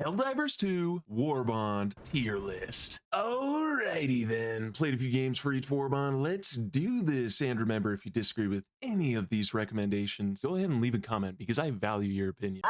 Helldivers 2 Warbond tier list. Alrighty then, played a few games for each Warbond. Let's do this. And remember, if you disagree with any of these recommendations, go ahead and leave a comment because I value your opinion.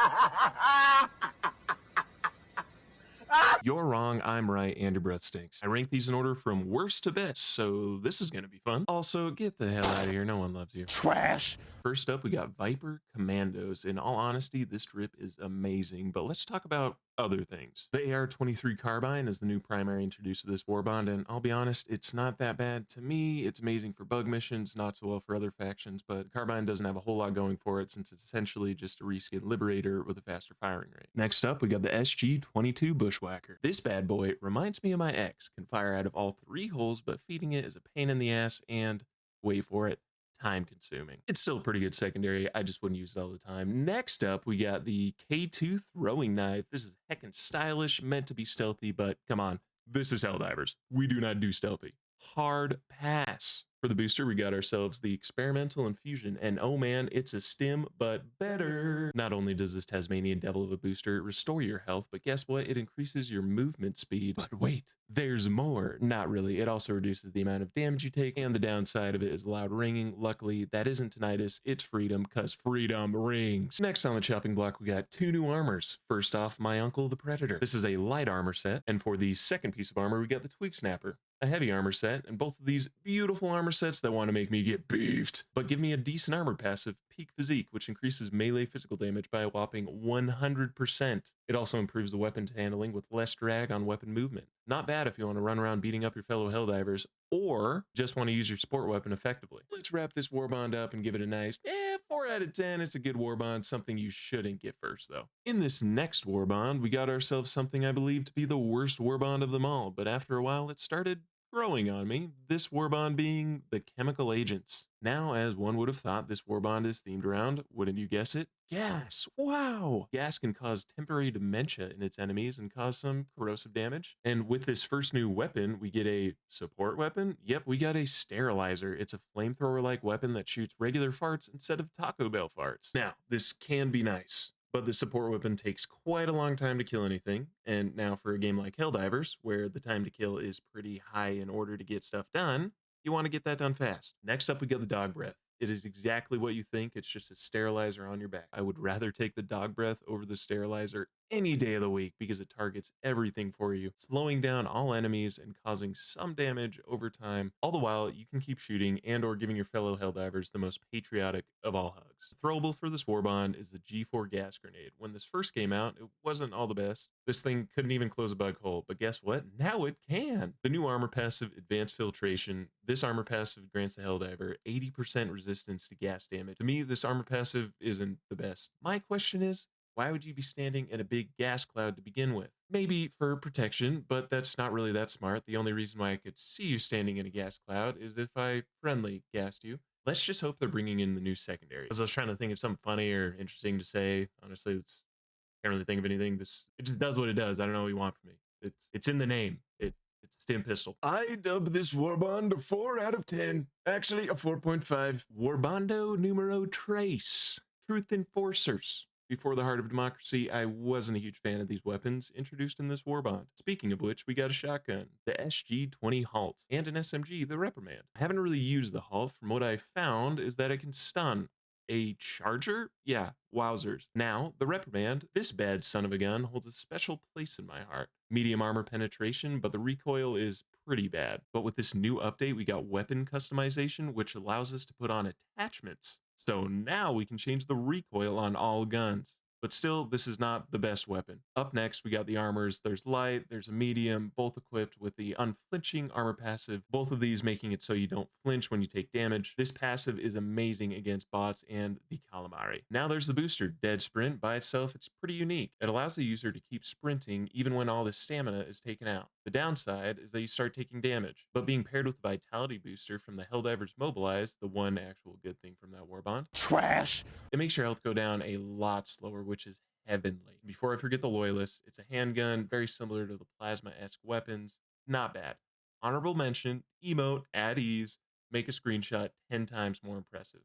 You're wrong, I'm right, and your breath stinks. I rank these in order from worst to best, so this is gonna be fun. Also, get the hell out of here, no one loves you. Trash. First up, we got Viper Commandos. In all honesty, this drip is amazing, but let's talk about other things. The AR-23 carbine is the new primary introduced to this warbond, and I'll be honest, it's not that bad to me. It's amazing for bug missions, not so well for other factions, but carbine doesn't have a whole lot going for it since it's essentially just a reskin Liberator with a faster firing rate. Next up, we got the SG-22 Bushwhacker. This bad boy reminds me of my ex, can fire out of all 3 holes, but feeding it is a pain in the ass and, wait for it, time consuming. It's still a pretty good secondary. I just wouldn't use it all the time. Next up, we got the K2 throwing knife. This is heckin' stylish, meant to be stealthy, but come on, this is Helldivers. We do not do stealthy. Hard pass. For the booster, we got ourselves the Experimental Infusion, and oh man, it's a stim, but better. Not only does this Tasmanian Devil of a booster restore your health, but guess what? It increases your movement speed. But wait, there's more. Not really. It also reduces the amount of damage you take, and the downside of it is loud ringing. Luckily, that isn't tinnitus, it's freedom, cause freedom rings. Next on the chopping block, we got 2 new armors. First off, my uncle the Predator. This is a light armor set, and for the second piece of armor, we got the Twig Snapper, a heavy armor set, and both of these beautiful armor sets that want to make me get beefed, but give me a decent armor passive, Peak Physique, which increases melee physical damage by a whopping 100%. It also improves the weapon's handling with less drag on weapon movement. Not bad if you want to run around beating up your fellow Helldivers, or just want to use your sport weapon effectively. Let's wrap this Warbond up and give it a nice, 4 out of 10. It's a good Warbond, something you shouldn't get first though. In this next Warbond, we got ourselves something I believe to be the worst Warbond of them all, but after a while it started growing on me, this warbond being the chemical agents. Now, as one would have thought, this warbond is themed around, wouldn't you guess it? Gas! Wow! Gas can cause temporary dementia in its enemies and cause some corrosive damage. And with this first new weapon, we get a support weapon. Yep, we got a sterilizer. It's a flamethrower-like weapon that shoots regular farts instead of Taco Bell farts. Now, this can be nice, but the support weapon takes quite a long time to kill anything, and now for a game like Helldivers, where the time to kill is pretty high in order to get stuff done, you want to get that done fast. Next up, we got the Dog Breath. It is exactly what you think, it's just a sterilizer on your back. I would rather take the Dog Breath over the sterilizer any day of the week because it targets everything for you, slowing down all enemies and causing some damage over time. All the while, you can keep shooting and or giving your fellow Helldivers the most patriotic of all hugs. Throwable for this warbond is the G4 gas grenade. When this first came out, it wasn't all the best. This thing couldn't even close a bug hole, but guess what? Now it can! The new armor passive, Advanced Filtration. This armor passive grants the Helldiver 80% resistance to gas damage. To me, this armor passive isn't the best. My question is, why would you be standing in a big gas cloud to begin with? Maybe for protection, but that's not really that smart. The only reason why I could see you standing in a gas cloud is if I friendly gassed you. Let's just hope they're bringing in the new secondary. As I was trying to think of something funny or interesting to say, honestly, can't really think of anything. It just does what it does. I don't know what you want from me. It's in the name. It's a stim pistol. I dub this Warbond a 4 out of 10. Actually, a 4.5. Warbondo numero tres. Truth Enforcers. Before the Heart of Democracy, I wasn't a huge fan of these weapons introduced in this warbond. Speaking of which, we got a shotgun, the SG-20 Halt, and an SMG, the Reprimand. I haven't really used the Halt. From what I found is that it can stun. A charger? Yeah, wowzers. Now, the Reprimand, this bad son of a gun, holds a special place in my heart. Medium armor penetration, but the recoil is pretty bad. But with this new update, we got weapon customization, which allows us to put on attachments. So now we can change the recoil on all guns. But still, this is not the best weapon. Up next, we got the armors. There's light, there's a medium, both equipped with the unflinching armor passive, both of these making it so you don't flinch when you take damage. This passive is amazing against bots and the calamari. Now there's the booster, Dead Sprint. By itself, it's pretty unique. It allows the user to keep sprinting even when all the stamina is taken out. The downside is that you start taking damage, but being paired with the Vitality booster from the Helldivers Mobilize, the one actual good thing from that warbond, Trash. it makes your health go down a lot slower, which is heavenly. Before I forget the Loyalists, it's a handgun, very similar to the Plasma-esque weapons. Not bad. Honorable mention, emote, at ease, make a screenshot 10 times more impressive.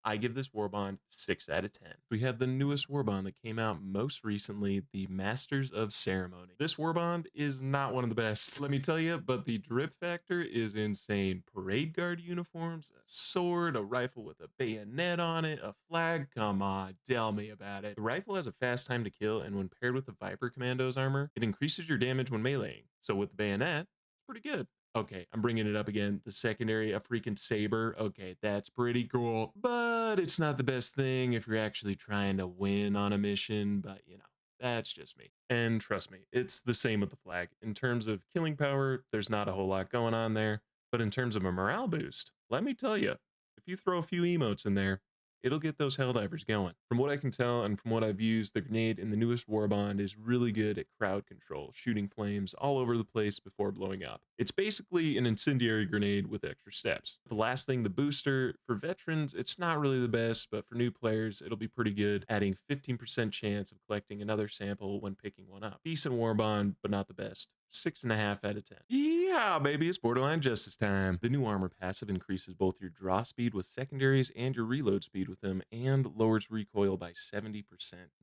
I give this Warbond 6 out of 10. We have the newest Warbond that came out most recently, the Masters of Ceremony. This Warbond is not one of the best, let me tell you, but the drip factor is insane. Parade guard uniforms, a sword, a rifle with a bayonet on it, a flag, come on, tell me about it. The rifle has a fast time to kill, and when paired with the Viper Commando's armor, it increases your damage when meleeing. So with the bayonet, it's pretty good. Okay, I'm bringing it up again. The secondary, a freaking saber. Okay, that's pretty cool, but it's not the best thing if you're actually trying to win on a mission, but you know, that's just me. And trust me, it's the same with the flag. In terms of killing power, there's not a whole lot going on there, but in terms of a morale boost, let me tell you, if you throw a few emotes in there, it'll get those Helldivers going. From what I can tell and from what I've used, the grenade in the newest Warbond is really good at crowd control, shooting flames all over the place before blowing up. It's basically an incendiary grenade with extra steps. The last thing, the booster, for veterans, it's not really the best, but for new players, it'll be pretty good, adding 15% chance of collecting another sample when picking one up. Decent Warbond, but not the best. 6.5 out of 10. Yeah, baby, it's borderline justice time. The new armor passive increases both your draw speed with secondaries and your reload speed with them, and lowers recoil by 70%.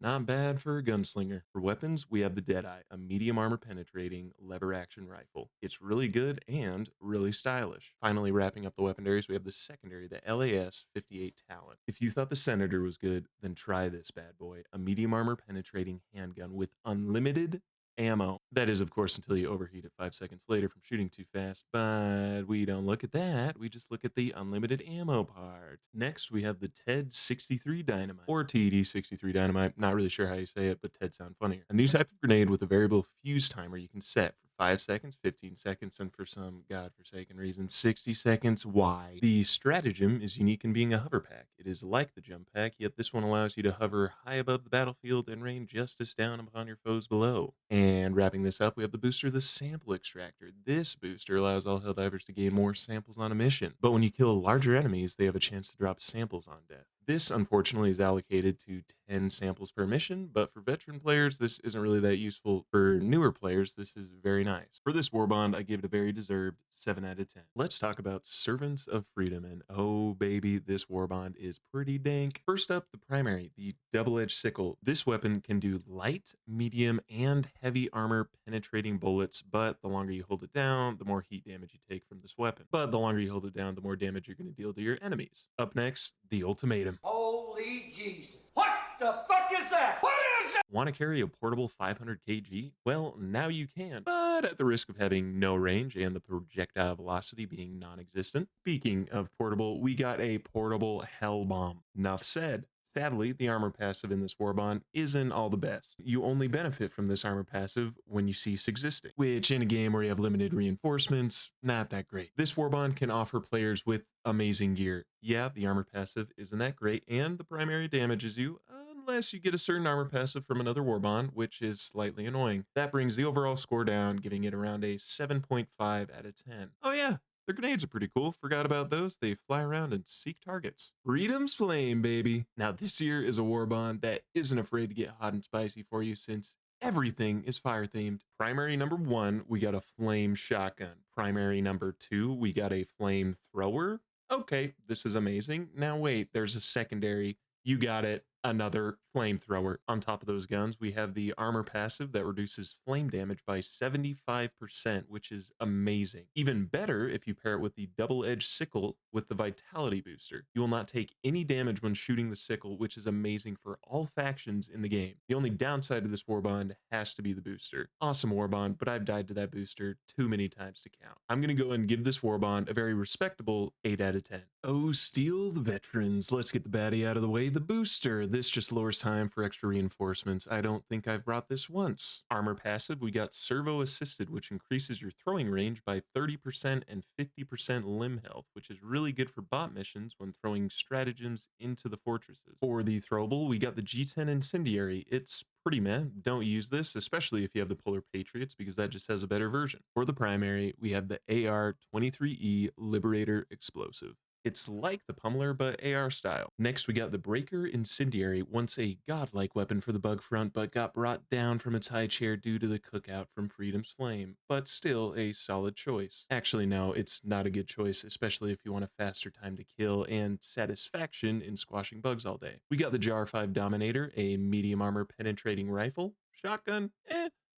Not bad for a gunslinger. For weapons, we have the Deadeye, a medium armor penetrating lever action rifle. It's really good and really stylish. Finally, wrapping up the weapondaries, we have the secondary, the LAS 58 Talon. If you thought the Senator was good, then try this bad boy, a medium armor penetrating handgun with unlimited ammo. That is, of course, until you overheat it 5 seconds later from shooting too fast, but we don't look at that. We just look at the unlimited ammo part. Next, we have the TED 63 Dynamite, or TED 63 Dynamite. Not really sure how you say it, but TED sound funnier. A new type of grenade with a variable fuse timer you can set for 5 seconds, 15 seconds, and for some godforsaken reason, 60 seconds. Why? The stratagem is unique in being a hover pack. It is like the jump pack, yet this one allows you to hover high above the battlefield and rain justice down upon your foes below. And wrapping this up, we have the booster, the Sample Extractor. This booster allows all Helldivers to gain more samples on a mission, but when you kill larger enemies, they have a chance to drop samples on death. This, unfortunately, is allocated to 10 samples per mission, but for veteran players, this isn't really that useful. For newer players, this is very nice. For this Warbond, I give it a very deserved 7 out of 10. Let's talk about Servants of Freedom, and oh baby, this Warbond is pretty dank. First up, the primary, the double-edged sickle. This weapon can do light, medium, and heavy armor penetrating bullets, but the longer you hold it down, the more heat damage you take from this weapon. But the longer you hold it down, the more damage you're going to deal to your enemies. Up next, the Ultimatum. Holy Jesus. What the fuck is that? What is that? Want to carry a portable 500 kg? Well, now you can, but at the risk of having no range and the projectile velocity being non-existent. Speaking of portable, we got a portable Hell Bomb. Enough said. Sadly, the armor passive in this Warbond isn't all the best. You only benefit from this armor passive when you cease existing, which in a game where you have limited reinforcements, not that great. This Warbond can offer players with amazing gear. Yeah, the armor passive isn't that great, and the primary damages you, unless you get a certain armor passive from another Warbond, which is slightly annoying. That brings the overall score down, giving it around a 7.5 out of 10. Oh yeah, the grenades are pretty cool. Forgot about those. They fly around and seek targets. Freedom's Flame, baby. Now this here is a Warbond that isn't afraid to get hot and spicy for you, since everything is fire themed. Primary number 1, we got a flame shotgun. Primary number 2, we got a flamethrower. Okay, this is amazing. Now wait, there's a secondary. You got it. Another flamethrower. On top of those guns, we have the armor passive that reduces flame damage by 75%, which is amazing. Even better if you pair it with the double-edged sickle with the vitality booster. You will not take any damage when shooting the sickle, which is amazing for all factions in the game. The only downside to this Warbond has to be the booster. Awesome Warbond, but I've died to that booster too many times to count. I'm going to go and give this Warbond a very respectable 8 out of 10. Oh, Steel the Veterans. Let's get the baddie out of the way. The booster. This just lowers time for extra reinforcements. I don't think I've brought this once. Armor passive, we got Servo Assisted, which increases your throwing range by 30% and 50% limb health, which is really good for bot missions when throwing stratagems into the fortresses. For the throwable, we got the G10 Incendiary. It's pretty meh. Don't use this, especially if you have the Polar Patriots, because that just has a better version. For the primary, we have the AR-23E Liberator Explosive. It's like the Pummeler, but AR style. Next, we got the Breaker Incendiary, once a godlike weapon for the bug front, but got brought down from its high chair due to the cookout from Freedom's Flame, but still a solid choice. Actually, no, it's not a good choice, especially if you want a faster time to kill and satisfaction in squashing bugs all day. We got the Jar 5 Dominator, a medium armor penetrating rifle. Shotgun,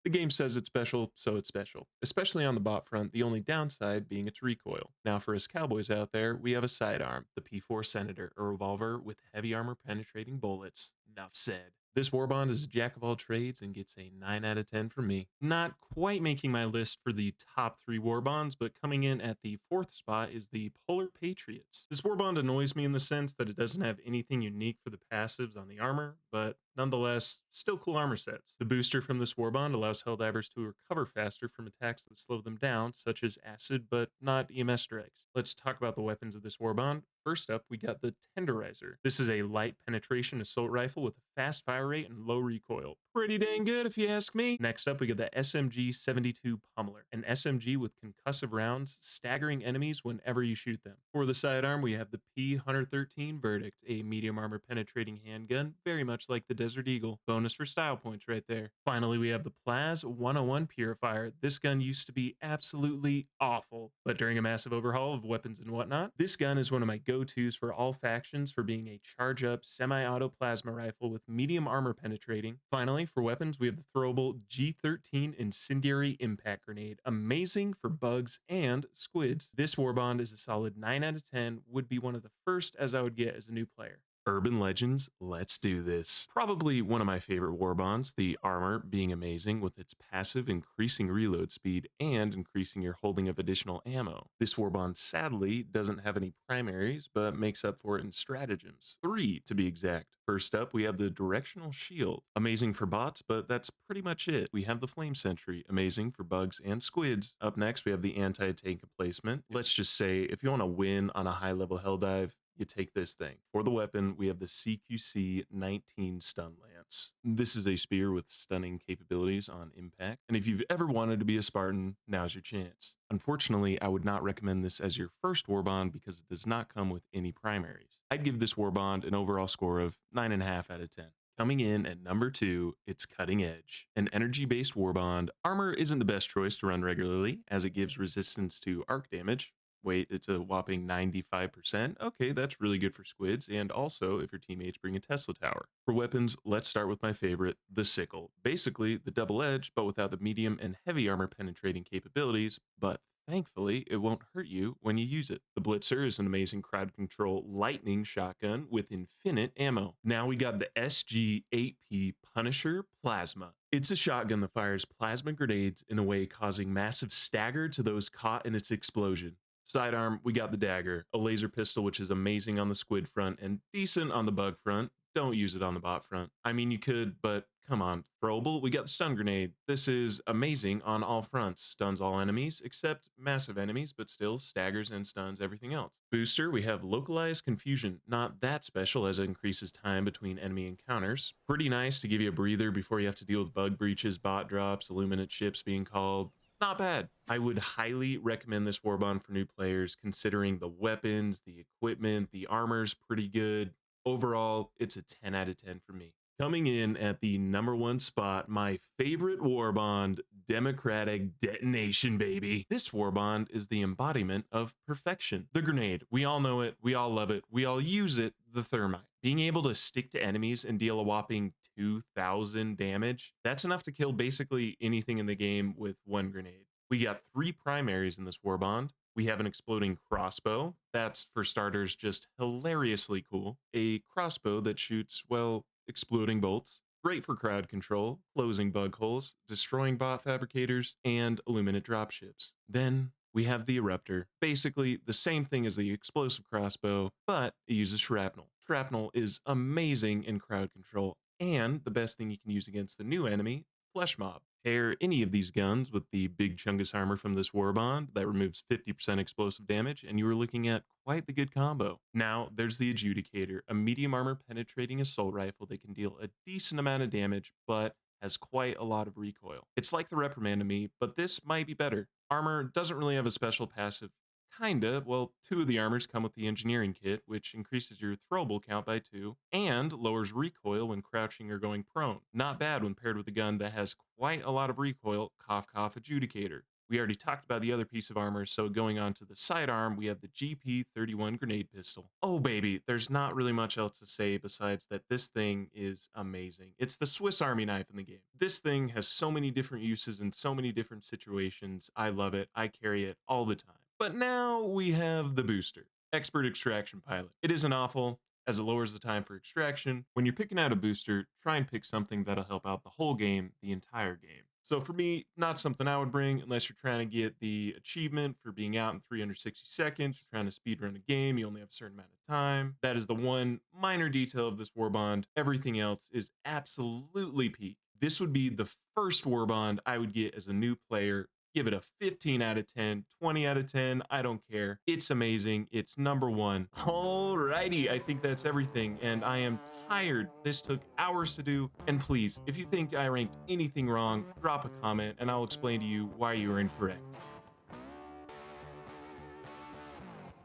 the game says it's special, so it's special. Especially on the bot front, the only downside being its recoil. Now for us cowboys out there, we have a sidearm, the P4 Senator, a revolver with heavy armor penetrating bullets. Enough said. This warbond is a jack of all trades and gets a 9 out of 10 from me. Not quite making my list for the top 3 warbonds, but coming in at the 4th spot is the Polar Patriots. This warbond annoys me in the sense that it doesn't have anything unique for the passives on the armor, but nonetheless, still cool armor sets. The booster from this warbond allows Helldivers to recover faster from attacks that slow them down, such as acid, but not EMS strikes. Let's talk about the weapons of this warbond. First up, we got the Tenderizer. This is a light penetration assault rifle with a fast fire rate and low recoil. Pretty dang good if you ask me. Next up, we got the SMG-72 Pummeler, an SMG with concussive rounds, staggering enemies whenever you shoot them. For the sidearm, we have the P113 Verdict, a medium armor penetrating handgun, very much like the Desert Eagle. Bonus for style points right there. Finally, we have the Plaz 101 Purifier. This gun used to be absolutely awful, but during a massive overhaul of weapons and whatnot, this gun is one of my go-tos for all factions for being a charge-up semi-auto plasma rifle with medium armor penetrating. Finally, for weapons, we have the throwable G13 Incendiary Impact Grenade, amazing for bugs and squids. This warbond is a solid 9 out of 10, would be one of the first as I would get as a new player. Urban Legends, let's do this. Probably one of my favorite warbonds, the armor being amazing with its passive increasing reload speed and increasing your holding of additional ammo. This warbond sadly doesn't have any primaries, but makes up for it in stratagems. 3 to be exact. First up, we have the Directional Shield. Amazing for bots, but that's pretty much it. We have the Flame Sentry, amazing for bugs and squids. Up next, we have the Anti-Tank Emplacement. Let's just say, if you want to win on a high-level hell dive, you take this thing. For the weapon, we have the CQC 19 Stun Lance. This is a spear with stunning capabilities on impact, and if you've ever wanted to be a Spartan, now's your chance. Unfortunately, I would not recommend this as your first warbond because it does not come with any primaries. I'd give this warbond an overall score of 9.5 out of 10. Coming in at number 2, it's Cutting Edge. An energy-based warbond, armor isn't the best choice to run regularly, as it gives resistance to arc damage. Wait, it's a whopping 95%? Okay, that's really good for squids, and also if your teammates bring a Tesla tower. For weapons, let's start with my favorite, the Sickle. Basically, the double edge, but without the medium and heavy armor penetrating capabilities, but thankfully, it won't hurt you when you use it. The Blitzer is an amazing crowd control lightning shotgun with infinite ammo. Now we got the SG-8P Punisher Plasma. It's a shotgun that fires plasma grenades in a way causing massive stagger to those caught in its explosion. Sidearm, we got the Dagger, a laser pistol which is amazing on the squid front and decent on the bug front. Don't use it on the bot front. I mean, you could, but come on. Throwable, we got the Stun Grenade. This is amazing on all fronts. Stuns all enemies, except massive enemies, but still staggers and stuns everything else. Booster, we have Localized Confusion. Not that special as it increases time between enemy encounters. Pretty nice to give you a breather before you have to deal with bug breaches, bot drops, illuminate ships being called. Not bad. I would highly recommend this warbond for new players, considering the weapons, the equipment, the armor's pretty good. Overall, it's a 10 out of 10 for me. Coming in at the number 1 spot, my favorite warbond, Democratic Detonation, baby. This warbond is the embodiment of perfection. The grenade, we all know it, we all love it, we all use it, the thermite. Being able to stick to enemies and deal a whopping 2,000 damage, that's enough to kill basically anything in the game with 1 grenade. We got 3 primaries in this warbond. We have an exploding crossbow. That's, for starters, just hilariously cool. A crossbow that shoots, well, exploding bolts. Great for crowd control, closing bug holes, destroying bot fabricators, and illuminate dropships. Then we have the Eruptor, basically the same thing as the explosive crossbow, but it uses shrapnel. Shrapnel is amazing in crowd control, and the best thing you can use against the new enemy, Flesh Mob. Pair any of these guns with the big Chungus armor from this warbond that removes 50% explosive damage, and you are looking at quite the good combo. Now, there's the Adjudicator, a medium armor penetrating assault rifle that can deal a decent amount of damage, but has quite a lot of recoil. It's like the Reprimand to me, but this might be better. Armor doesn't really have a special passive, Kinda. Well, two of the armors come with the engineering kit, which increases your throwable count by 2 and lowers recoil when crouching or going prone. Not bad when paired with a gun that has quite a lot of recoil, cough cough adjudicator. We already talked about the other piece of armor, so going on to the sidearm, we have the GP31 grenade pistol. Oh baby, there's not really much else to say besides that this thing is amazing. It's the Swiss Army knife in the game. This thing has so many different uses in so many different situations. I love it. I carry it all the time. But now we have the booster, Expert Extraction Pilot. It isn't awful, as it lowers the time for extraction. When you're picking out a booster, try and pick something that'll help out the whole game, the entire game. So for me, not something I would bring unless you're trying to get the achievement for being out in 360 seconds, you're trying to speedrun a game, you only have a certain amount of time. That is the one minor detail of this warbond. Everything else is absolutely peak. This would be the first warbond I would get as a new player. Give it a 15 out of 10, 20 out of 10, I don't care. It's amazing, it's number one. Alrighty, I think that's everything, and I am tired. This took hours to do, and please, if you think I ranked anything wrong, drop a comment, and I'll explain to you why you are incorrect.